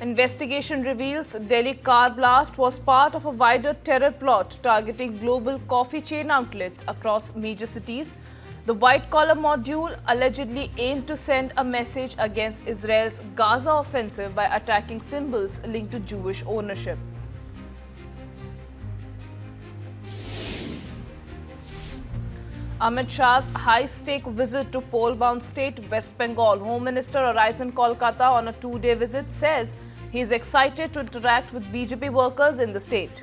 Investigation reveals Delhi car blast was part of a wider terror plot targeting global coffee chain outlets across major cities. The white-collar module allegedly aimed to send a message against Israel's Gaza offensive by attacking symbols linked to Jewish ownership. Amit Shah's high-stake visit to poll-bound state West Bengal. Home Minister arrives in Kolkata on a two-day visit, says he is excited to interact with BJP workers in the state.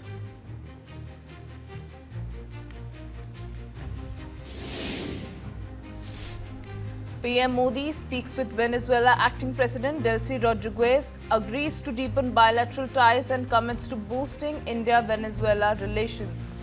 PM Modi speaks with Venezuela acting President Delcy Rodriguez, agrees to deepen bilateral ties and commits to boosting India-Venezuela relations.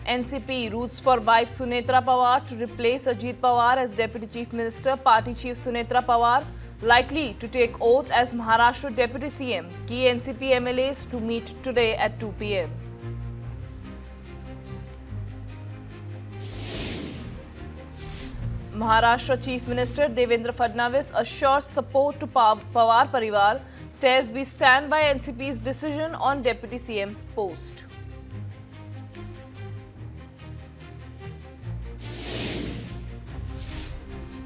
NCP roots for wife Sunetra Pawar to replace Ajit Pawar as Deputy Chief Minister. Party Chief Sunetra Pawar likely to take oath as Maharashtra Deputy CM. Key NCP MLAs to meet today at 2 p.m. Maharashtra Chief Minister Devendra Fadnavis assures support to Pawar Parivar, says we stand by NCP's decision on Deputy CM's post.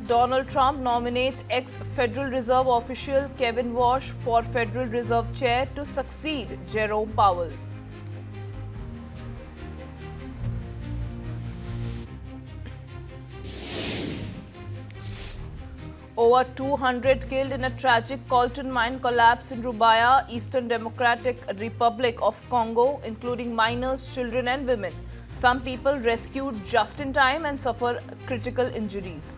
Donald Trump nominates ex-Federal Reserve official Kevin Walsh for Federal Reserve Chair to succeed Jerome Powell. Over 200 killed in a tragic coltan mine collapse in Rubaya, Eastern Democratic Republic of Congo, including minors, children and women. Some people rescued just in time and suffer critical injuries.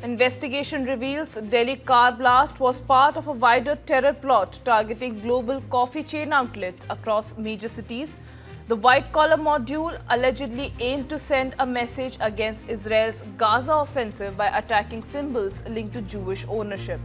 Investigation reveals Delhi car blast was part of a wider terror plot targeting global coffee chain outlets across major cities. The white-collar module allegedly aimed to send a message against Israel's Gaza offensive by attacking symbols linked to Jewish ownership.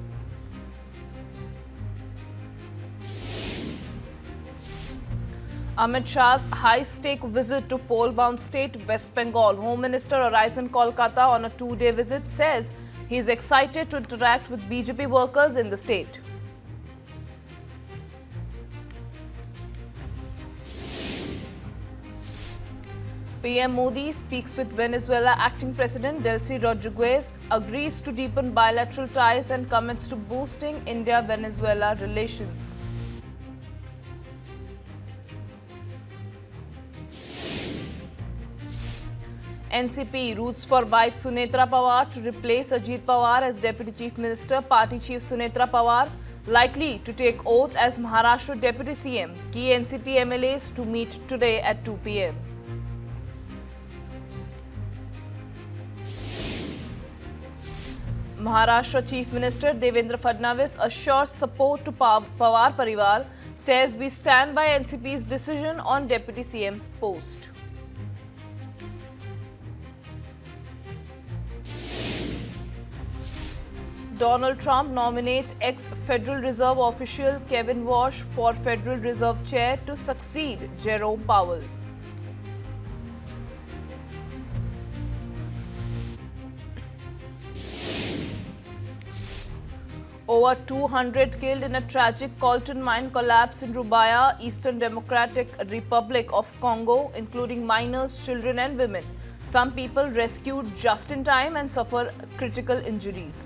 Amit Shah's high-stake visit to poll-bound state West Bengal. Home Minister arrives in Kolkata on a two-day visit, says he is excited to interact with BJP workers in the state. PM Modi speaks with Venezuela acting President Delcy Rodriguez, agrees to deepen bilateral ties and commits to boosting India-Venezuela relations. NCP roots for wife Sunetra Pawar to replace Ajit Pawar as Deputy Chief Minister. Party Chief Sunetra Pawar likely to take oath as Maharashtra Deputy CM. Key NCP MLAs to meet today at 2 p.m. Maharashtra Chief Minister Devendra Fadnavis assures support to Pawar Parivar, says we stand by NCP's decision on Deputy CM's post. Donald Trump nominates ex-Federal Reserve official Kevin Walsh for Federal Reserve Chair to succeed Jerome Powell. Over 200 killed in a tragic coltan mine collapse in Rubaya, Eastern Democratic Republic of Congo, including minors, children and women. Some people rescued just in time and suffer critical injuries.